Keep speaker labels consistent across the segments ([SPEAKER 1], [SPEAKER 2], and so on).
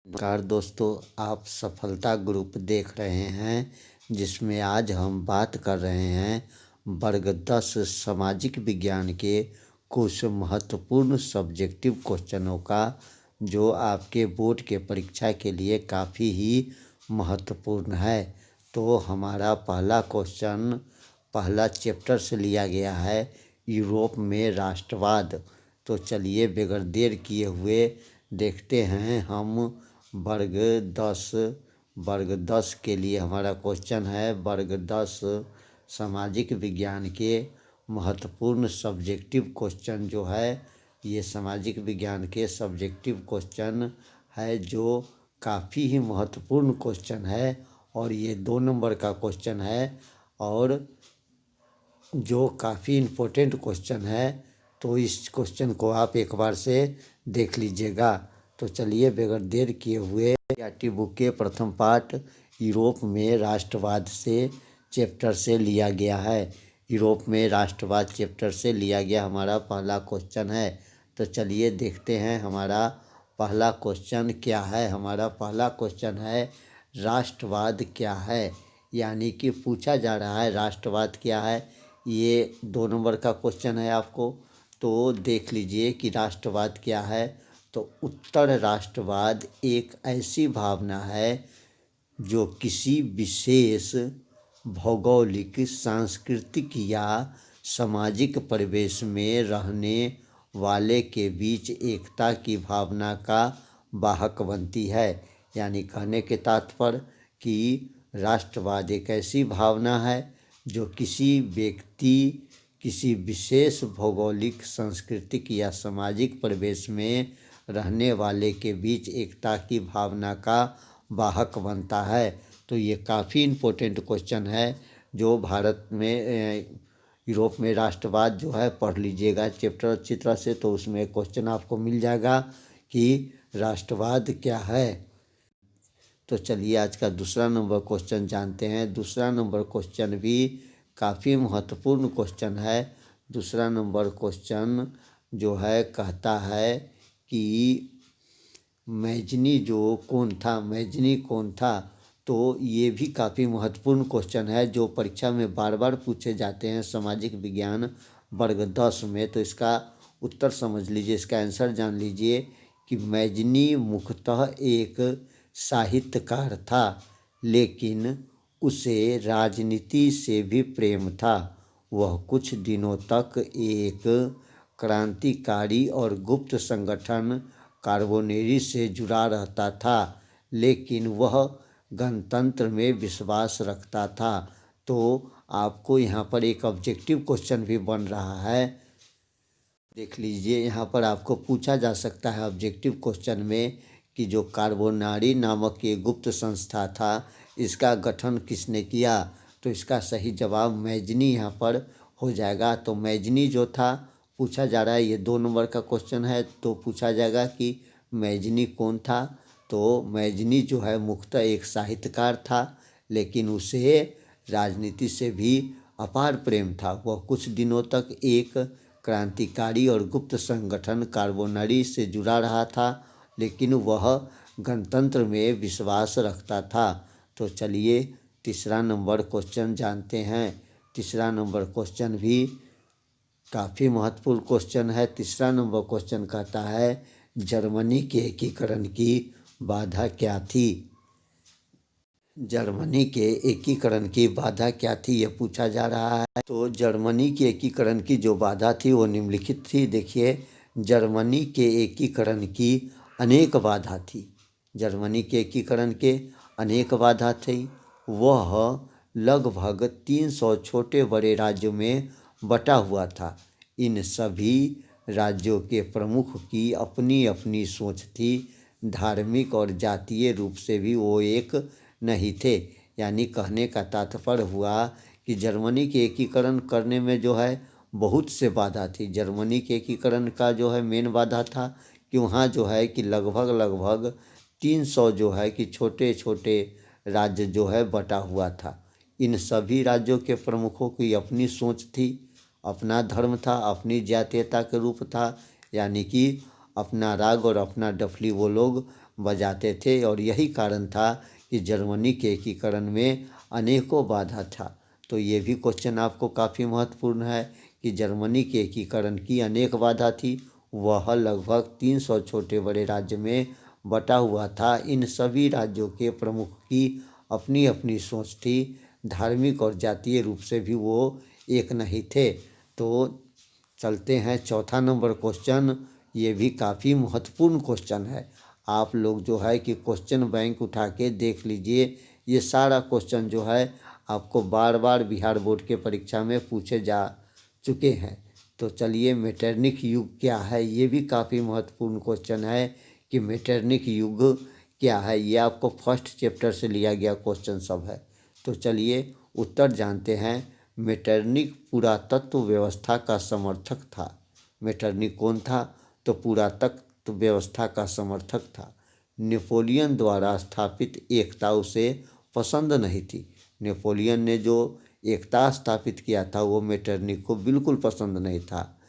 [SPEAKER 1] नमस्कार दोस्तों, आप सफलता ग्रुप देख रहे हैं जिसमें आज हम बात कर रहे हैं वर्ग 10 सामाजिक विज्ञान के कुछ महत्वपूर्ण सब्जेक्टिव क्वेश्चनों का, जो आपके बोर्ड के परीक्षा के लिए काफ़ी ही महत्वपूर्ण है। तो हमारा पहला क्वेश्चन पहला चैप्टर से लिया गया है, यूरोप में राष्ट्रवाद। तो चलिए बगैर देर किए हुए देखते हैं हम वर्ग 10 के लिए हमारा क्वेश्चन है। वर्ग 10 सामाजिक विज्ञान के महत्वपूर्ण सब्जेक्टिव क्वेश्चन जो है, ये सामाजिक विज्ञान के सब्जेक्टिव क्वेश्चन है जो काफ़ी ही महत्वपूर्ण क्वेश्चन है और ये 2 नंबर का क्वेश्चन है और जो काफ़ी इम्पोर्टेंट क्वेश्चन है। तो इस क्वेश्चन को आप एक बार से देख लीजिएगा। तो चलिए बगैर देर किए हुए टी बुक के प्रथम पाठ यूरोप में राष्ट्रवाद से चैप्टर से लिया गया है। यूरोप में राष्ट्रवाद चैप्टर से लिया गया हमारा पहला क्वेश्चन है। तो चलिए देखते हैं हमारा पहला क्वेश्चन क्या है। हमारा पहला क्वेश्चन है, राष्ट्रवाद क्या है। यानी कि पूछा जा रहा है राष्ट्रवाद क्या है। ये 2 नंबर का क्वेश्चन है आपको। तो देख लीजिए कि राष्ट्रवाद क्या है। तो उत्तर राष्ट्रवाद एक ऐसी भावना है जो किसी विशेष भौगोलिक, सांस्कृतिक या सामाजिक परिवेश में रहने वाले के बीच एकता की भावना का वाहक बनती है। यानी कहने के तात्पर्य कि राष्ट्रवाद एक ऐसी भावना है जो किसी व्यक्ति, किसी विशेष भौगोलिक, सांस्कृतिक या सामाजिक परिवेश में रहने वाले के बीच एकता की भावना का वाहक बनता है। तो ये काफ़ी इम्पोर्टेंट क्वेश्चन है जो भारत में यूरोप में राष्ट्रवाद जो है पढ़ लीजिएगा चैप्टर अच्छी तरह से, तो उसमें क्वेश्चन आपको मिल जाएगा कि राष्ट्रवाद क्या है। तो चलिए आज का दूसरा नंबर क्वेश्चन जानते हैं। दूसरा नंबर क्वेश्चन भी काफ़ी महत्वपूर्ण क्वेश्चन है। दूसरा नंबर क्वेश्चन जो है कहता है कि मैजनी कौन था। तो ये भी काफ़ी महत्वपूर्ण क्वेश्चन है जो परीक्षा में बार बार पूछे जाते हैं सामाजिक विज्ञान वर्ग 10 में। तो इसका उत्तर समझ लीजिए, इसका आंसर जान लीजिए कि मैजनी मुख्यतः एक साहित्यकार था, लेकिन उसे राजनीति से भी प्रेम था। वह कुछ दिनों तक एक क्रांतिकारी और गुप्त संगठन कार्बोनेरी से जुड़ा रहता था, लेकिन वह गणतंत्र में विश्वास रखता था। तो आपको यहाँ पर एक ऑब्जेक्टिव क्वेश्चन भी बन रहा है। देख लीजिए, यहाँ पर आपको पूछा जा सकता है ऑब्जेक्टिव क्वेश्चन में कि जो कार्बोनारी नामक ये गुप्त संस्था था, इसका गठन किसने किया। तो इसका सही जवाब मैजनी यहाँ पर हो जाएगा। तो मैजनी जो था पूछा जा रहा है, ये 2 नंबर का क्वेश्चन है। तो पूछा जाएगा कि मैजनी कौन था। तो मैजनी जो है मुख्यतः एक साहित्यकार था, लेकिन उसे राजनीति से भी अपार प्रेम था। वह कुछ दिनों तक एक क्रांतिकारी और गुप्त संगठन कार्बोनरी से जुड़ा रहा था, लेकिन वह गणतंत्र में विश्वास रखता था। तो चलिए तीसरा नंबर क्वेश्चन जानते हैं। तीसरा नंबर क्वेश्चन भी काफ़ी महत्वपूर्ण क्वेश्चन है। तीसरा नंबर क्वेश्चन कहता है, जर्मनी के एकीकरण की बाधा क्या थी। जर्मनी के एकीकरण की बाधा क्या थी, ये पूछा जा रहा है। तो जर्मनी के एकीकरण की जो बाधा थी वो निम्नलिखित थी। देखिए, जर्मनी के एकीकरण की अनेक बाधा थी। जर्मनी के एकीकरण के अनेक बाधा थी। वह लगभग 300 छोटे बड़े राज्यों में बटा हुआ था। इन सभी राज्यों के प्रमुख की अपनी अपनी सोच थी। धार्मिक और जातीय रूप से भी वो एक नहीं थे। यानी कहने का तात्पर्य हुआ कि जर्मनी के एकीकरण करने में जो है बहुत से बाधा थी। जर्मनी के एकीकरण का जो है मेन बाधा था कि वहाँ जो है कि लगभग 300 जो है कि छोटे छोटे राज्य जो है बटा हुआ था। इन सभी राज्यों के प्रमुखों की अपनी सोच थी, अपना धर्म था, अपनी जातीयता के रूप था। यानी कि अपना राग और अपना डफली वो लोग बजाते थे और यही कारण था कि जर्मनी के एकीकरण में अनेकों बाधा था। तो ये भी क्वेश्चन आपको काफ़ी महत्वपूर्ण है कि जर्मनी के एकीकरण की अनेक बाधा थी। वह लगभग 300 छोटे बड़े राज्य में बटा हुआ था। इन सभी राज्यों के प्रमुख की अपनी अपनी सोच थी। धार्मिक और जातीय रूप से भी वो एक नहीं थे। तो चलते हैं चौथा नंबर क्वेश्चन। ये भी काफ़ी महत्वपूर्ण क्वेश्चन है। आप लोग जो है कि क्वेश्चन बैंक उठा के देख लीजिए। ये सारा क्वेश्चन जो है आपको बार बार बिहार बोर्ड के परीक्षा में पूछे जा चुके हैं। तो चलिए, मेटरनिक युग क्या है, ये भी काफ़ी महत्वपूर्ण क्वेश्चन है कि मेटरनिक युग क्या है। ये आपको फर्स्ट चैप्टर से लिया गया क्वेश्चन सब है। तो चलिए उत्तर जानते हैं। मेटरनिक पुरातत्व व्यवस्था का समर्थक था। मेटरनिक कौन था? तो पुरातत्व व्यवस्था का समर्थक था। नेपोलियन द्वारा स्थापित एकता उसे पसंद नहीं थी। नेपोलियन ने जो एकता स्थापित किया था वो मेटरनिक को बिल्कुल पसंद नहीं था।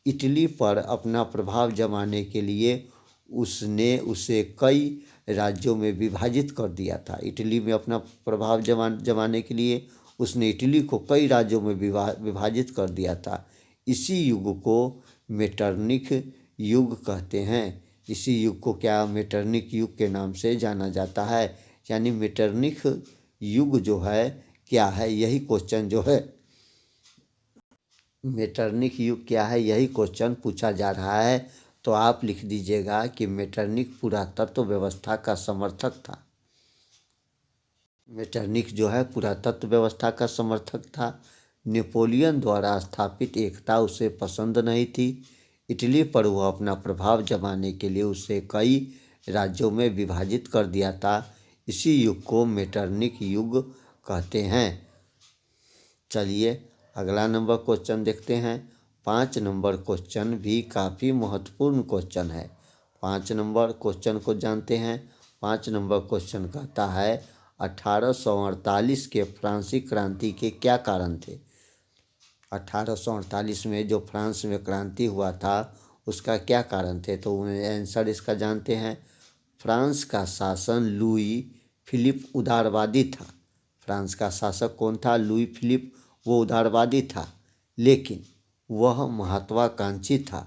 [SPEAKER 1] इटली पर अपना प्रभाव जमाने के लिए उसने उसे कई राज्यों में विभाजित कर दिया था। इटली में अपना प्रभाव जमाने के लिए उसने इटली को कई राज्यों में विभाजित कर दिया था। इसी युग को मेटरनिक युग कहते हैं। इसी युग को क्या मेटरनिक युग के नाम से जाना जाता है। यानी मेटरनिक युग जो है क्या है, यही क्वेश्चन जो है मेटरनिक युग क्या है, यही क्वेश्चन पूछा जा रहा है। तो आप लिख दीजिएगा कि मेटरनिक पुरातत्व व्यवस्था का समर्थक था। मेटरनिक जो है पुरातत्व व्यवस्था का समर्थक था। नेपोलियन द्वारा स्थापित एकता उसे पसंद नहीं थी। इटली पर वह अपना प्रभाव जमाने के लिए उसे कई राज्यों में विभाजित कर दिया था। इसी युग को मेटरनिक युग कहते हैं। चलिए अगला नंबर क्वेश्चन देखते हैं। 5 नंबर क्वेश्चन भी काफ़ी महत्वपूर्ण क्वेश्चन है। 5 नंबर क्वेश्चन को जानते हैं। 5 नंबर क्वेश्चन कहता है 1848 के फ्रांसीसी क्रांति के क्या कारण थे। 1848 में जो फ्रांस में क्रांति हुआ था उसका क्या कारण थे। तो आंसर इसका जानते हैं। फ्रांस का शासन लुई फिलिप उदारवादी था। फ्रांस का शासक कौन था? Louis Philippe. वो उदारवादी था लेकिन वह महत्वाकांक्षी था।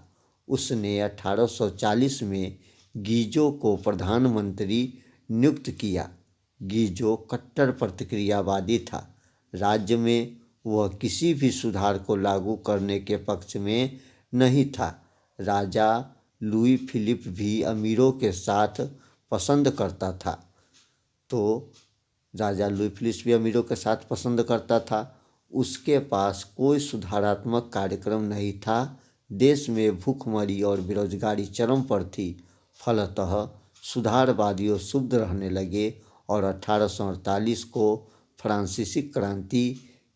[SPEAKER 1] उसने 1840 में गीजो को प्रधानमंत्री नियुक्त किया। गीजो कट्टर प्रतिक्रियावादी था। राज्य में वह किसी भी सुधार को लागू करने के पक्ष में नहीं था। राजा लुई फिलिप भी अमीरों के साथ पसंद करता था। तो राजा लुई फिलिप भी अमीरों के साथ पसंद करता था। उसके पास कोई सुधारात्मक कार्यक्रम नहीं था। देश में भूखमरी और बेरोजगारी चरम पर थी। फलतः सुधारवादियों शुद्ध रहने लगे और 1848 को फ्रांसीसी क्रांति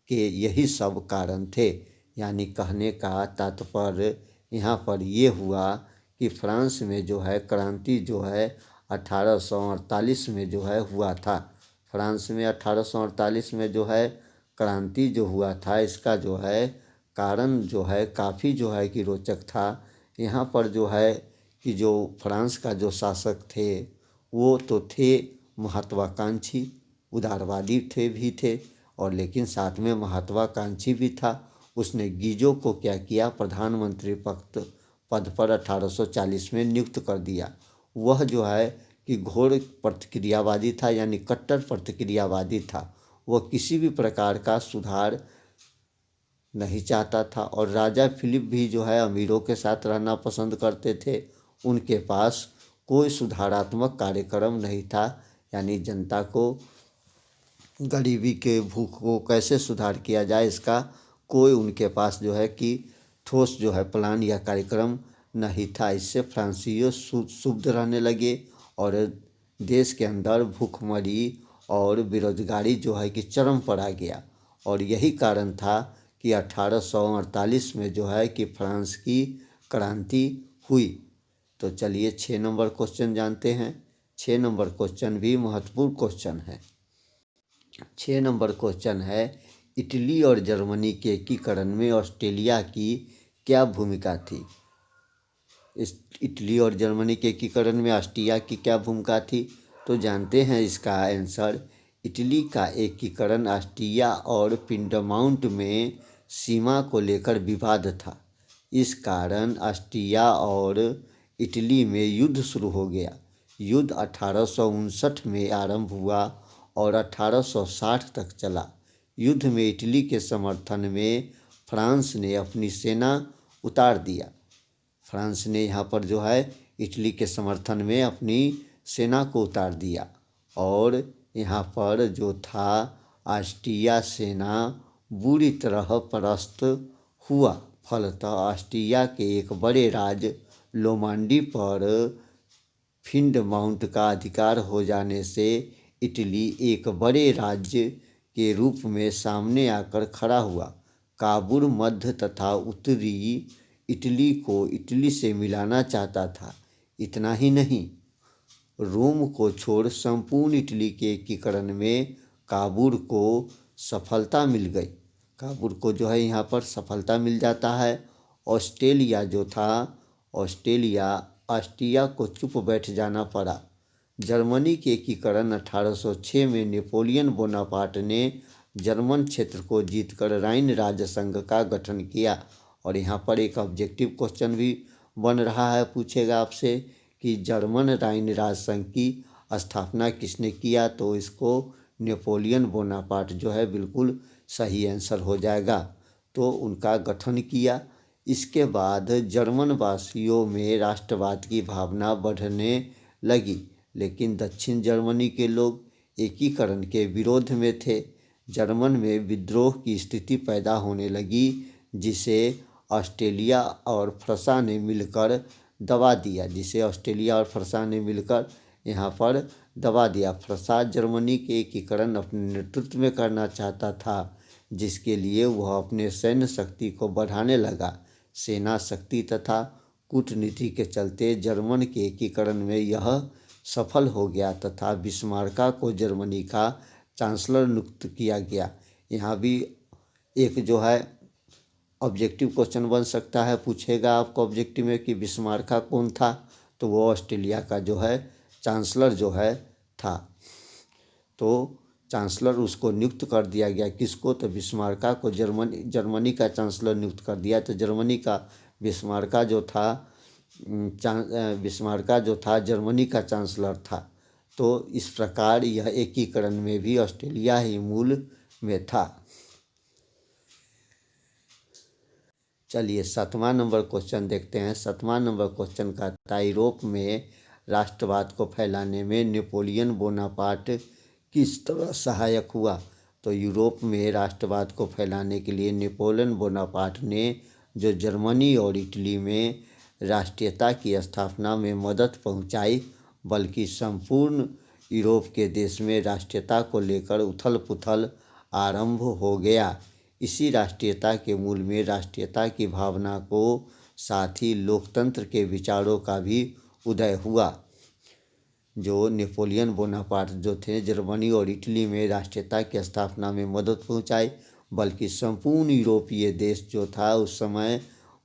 [SPEAKER 1] के यही सब कारण थे। यानी कहने का तात्पर्य यहाँ पर ये हुआ कि फ्रांस में जो है क्रांति जो है 1848 में जो है हुआ था। फ्रांस में 1848 में जो है क्रांति जो हुआ था, इसका जो है कारण जो है काफ़ी जो है कि रोचक था। यहाँ पर जो है कि जो फ्रांस का जो शासक थे वो तो थे महत्वाकांक्षी, उदारवादी थे और लेकिन साथ में महत्वाकांक्षी भी था। उसने गीजो को क्या किया, प्रधानमंत्री पद पर 1840 में नियुक्त कर दिया। वह जो है कि घोर प्रतिक्रियावादी था, यानी कट्टर प्रतिक्रियावादी था। वह किसी भी प्रकार का सुधार नहीं चाहता था। और राजा फिलिप भी जो है अमीरों के साथ रहना पसंद करते थे। उनके पास कोई सुधारात्मक कार्यक्रम नहीं था। यानी जनता को गरीबी के भूख को कैसे सुधार किया जाए, इसका कोई उनके पास जो है कि ठोस जो है प्लान या कार्यक्रम नहीं था। इससे फ्रांसीसी शुद्ध रहने लगे और देश के अंदर भूखमरी और बेरोजगारी जो है कि चरम पर आ गया। और यही कारण था कि 1848 में जो है कि फ्रांस की क्रांति हुई। तो चलिए 6 नंबर क्वेश्चन जानते हैं। 6 नंबर क्वेश्चन भी महत्वपूर्ण क्वेश्चन है। 6 नंबर क्वेश्चन है इटली और जर्मनी के एकीकरण में ऑस्ट्रेलिया की क्या भूमिका थी। इटली और जर्मनी के एकीकरण में ऑस्ट्रिया की क्या भूमिका थी? तो जानते हैं इसका आंसर। इटली का एकीकरण ऑस्ट्रिया और पिंडमाउंट में सीमा को लेकर विवाद था। इस कारण ऑस्ट्रिया और इटली में युद्ध शुरू हो गया। युद्ध 1859 में आरंभ हुआ और 1860 तक चला। युद्ध में इटली के समर्थन में फ्रांस ने अपनी सेना उतार दिया। फ्रांस ने यहाँ पर जो है इटली के समर्थन में अपनी सेना को उतार दिया और यहाँ पर जो था ऑस्ट्रिया सेना बुरी तरह परास्त हुआ। फलतः ऑस्ट्रिया के एक बड़े राज लोमांडी पर पिंडमाउंट का अधिकार हो जाने से इटली एक बड़े राज्य के रूप में सामने आकर खड़ा हुआ। काबुल मध्य तथा उत्तरी इटली को इटली से मिलाना चाहता था। इतना ही नहीं, रोम को छोड़ संपूर्ण इटली के एकीकरण में काबुल को सफलता मिल गई। काबुल को जो है यहाँ पर सफलता मिल जाता है। ऑस्ट्रेलिया जो था, ऑस्ट्रिया को चुप बैठ जाना पड़ा। जर्मनी के एकीकरण 1806 में नेपोलियन बोनापार्ट ने जर्मन क्षेत्र को जीतकर राइन राज्य संघ का गठन किया। और यहाँ पर एक ऑब्जेक्टिव क्वेश्चन भी बन रहा है, पूछेगा आपसे कि जर्मन राइन राज्य संघ की स्थापना किसने किया? तो इसको नेपोलियन बोनापार्ट जो है बिल्कुल सही आंसर हो जाएगा। तो उनका गठन किया। इसके बाद जर्मन वासियों में राष्ट्रवाद की भावना बढ़ने लगी, लेकिन दक्षिण जर्मनी के लोग एकीकरण के विरोध में थे। जर्मन में विद्रोह की स्थिति पैदा होने लगी, जिसे ऑस्ट्रेलिया और फ्रांस ने मिलकर दबा दिया। यहाँ पर दबा दिया। फ्रांस जर्मनी के एकीकरण अपने नेतृत्व में करना चाहता था, जिसके लिए वह अपने सैन्य शक्ति को बढ़ाने लगा। सेना शक्ति तथा कूटनीति के चलते जर्मन के एकीकरण में यह सफल हो गया तथा बिस्मार्क को जर्मनी का चांसलर नियुक्त किया गया। यहाँ भी एक जो है ऑब्जेक्टिव क्वेश्चन बन सकता है, पूछेगा आपको ऑब्जेक्टिव में कि बिस्मार्क कौन था? तो वो ऑस्ट्रेलिया का जो है चांसलर जो है था। तो चांसलर उसको नियुक्त कर दिया गया। किसको? तो बिस्मार्क को जर्मनी का चांसलर नियुक्त कर दिया। तो बिस्मार्क जो था जर्मनी का चांसलर था। तो इस प्रकार यह एकीकरण में भी ऑस्ट्रेलिया ही मूल में था। चलिए 7वां नंबर क्वेश्चन देखते हैं। 7वां नंबर क्वेश्चन का था, यूरोप में राष्ट्रवाद को फैलाने में नेपोलियन बोनापार्ट किस तरह सहायक हुआ? तो यूरोप में राष्ट्रवाद को फैलाने के लिए नेपोलियन बोनापार्ट ने जो जर्मनी और इटली में राष्ट्रीयता की स्थापना में मदद पहुंचाई, बल्कि संपूर्ण यूरोप के देश में राष्ट्रीयता को लेकर उथल पुथल आरंभ हो गया। इसी राष्ट्रीयता के मूल में राष्ट्रीयता की भावना को साथ ही लोकतंत्र के विचारों का भी उदय हुआ। जो नेपोलियन बोनापार्ट जो थे, जर्मनी और इटली में राष्ट्रीयता की स्थापना में मदद पहुंचाई, बल्कि संपूर्ण यूरोपीय देश जो था उस समय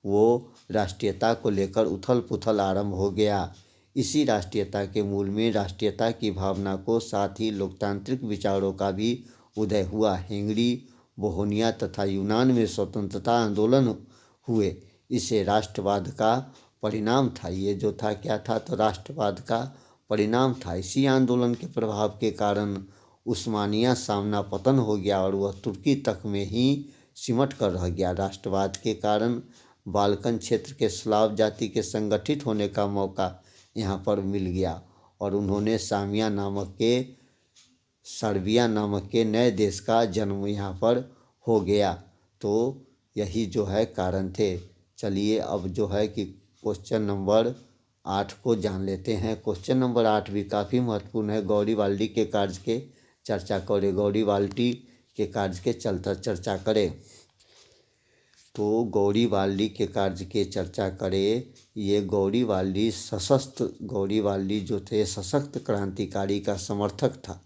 [SPEAKER 1] वो राष्ट्रीयता को लेकर उथल पुथल आरंभ हो गया। इसी राष्ट्रीयता के मूल में राष्ट्रीयता की भावना को साथ ही लोकतांत्रिक विचारों का भी उदय हुआ। हंगरी, बोहेमिया तथा यूनान में स्वतंत्रता आंदोलन हुए। इसे राष्ट्रवाद का परिणाम था। ये जो था क्या था? तो राष्ट्रवाद का परिणाम था। इसी आंदोलन के प्रभाव के कारण उस्मानिया सामना पतन हो गया और वह तुर्की तक में ही सिमट कर रह गया। राष्ट्रवाद के कारण बाल्कन क्षेत्र के स्लाव जाति के संगठित होने का मौका यहाँ पर मिल गया और उन्होंने सर्बिया नामक के नए देश का जन्म यहाँ पर हो गया। तो यही जो है कारण थे। चलिए अब जो है कि क्वेश्चन नंबर 8 को जान लेते हैं। क्वेश्चन नंबर 8 भी काफ़ी महत्वपूर्ण है। गौरीवाल्डी के कार्य के चर्चा करें। गौरीवाल्डी के कार्य के चर्चा करें। तो गौरीवाल्डी के कार्य के चर्चा करें। ये गौरीवाल्डी जो थे सशक्त क्रांतिकारी का समर्थक था।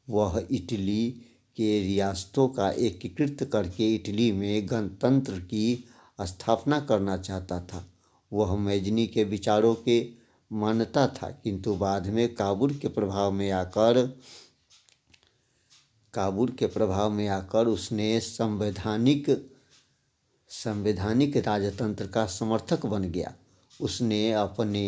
[SPEAKER 1] वह इटली के रियासतों का एकीकृत करके इटली में गणतंत्र की स्थापना करना चाहता था। वह मैजनी के विचारों के मानता था, किंतु बाद में काबुल के प्रभाव में आकर उसने संवैधानिक राजतंत्र का समर्थक बन गया। उसने अपने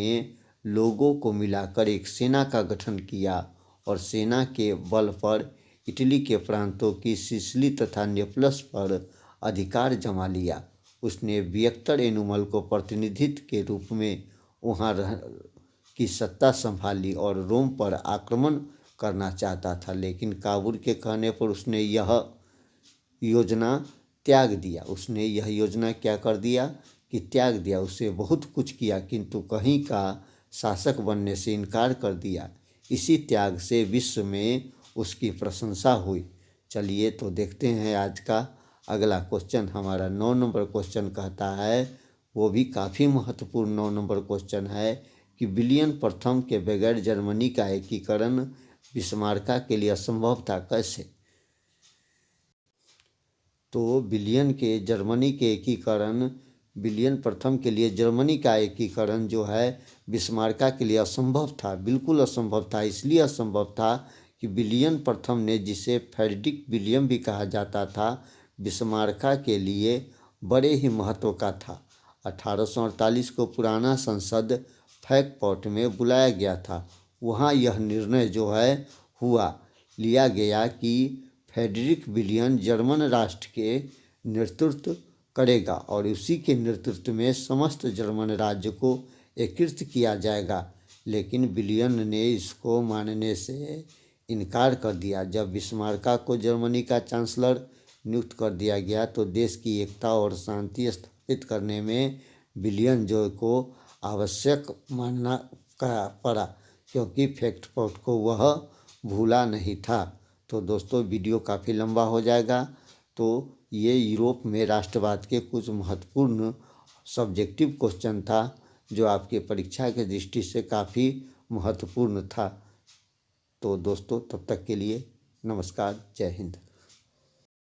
[SPEAKER 1] लोगों को मिलाकर एक सेना का गठन किया और सेना के बल पर इटली के प्रांतों की सिसिली तथा नेपल्स पर अधिकार जमा लिया। उसने विक्टर एनुमल को प्रतिनिधित्व के रूप में वहाँ की सत्ता संभाली और रोम पर आक्रमण करना चाहता था, लेकिन काबुल के कहने पर उसने यह योजना त्याग दिया। उसने यह योजना क्या कर दिया कि त्याग दिया। उसे बहुत कुछ किया, किंतु कहीं का शासक बनने से इनकार कर दिया। इसी त्याग से विश्व में उसकी प्रशंसा हुई। चलिए तो देखते हैं आज का अगला क्वेश्चन। हमारा 9 नंबर क्वेश्चन कहता है, वो भी काफ़ी महत्वपूर्ण 9 नंबर क्वेश्चन है कि विलियम प्रथम के बगैर जर्मनी का एकीकरण बिस्मार्क के लिए असंभव था। कैसे? तो विलियम प्रथम के लिए जर्मनी का एकीकरण जो है बिस्मार्क के लिए असंभव था, बिल्कुल असंभव था। इसलिए असंभव था कि विलियम प्रथम ने, जिसे फ्रेडरिक विलियम भी कहा जाता था, बिस्मार्क के लिए बड़े ही महत्व का था। 1848 को पुराना संसद फ्रैंकफर्ट में बुलाया गया था। वहाँ यह निर्णय जो है लिया गया कि फ्रेडरिक विलियम जर्मन राष्ट्र के नेतृत्व करेगा और उसी के नेतृत्व में समस्त जर्मन राज्य को एकीकृत किया जाएगा। लेकिन विलियम ने इसको मानने से इनकार कर दिया। जब बिस्मार्क को जर्मनी का चांसलर नियुक्त कर दिया गया तो देश की एकता और शांति स्थापित करने में विलियम को आवश्यक मानना पड़ा, क्योंकि फ्रैंकफर्ट को वह भूला नहीं था। तो दोस्तों वीडियो काफ़ी लंबा हो जाएगा। तो ये यूरोप में राष्ट्रवाद के कुछ महत्वपूर्ण सब्जेक्टिव क्वेश्चन था जो आपके परीक्षा के दृष्टि से काफ़ी महत्वपूर्ण था। तो दोस्तों तब तक के लिए नमस्कार, जय हिंद।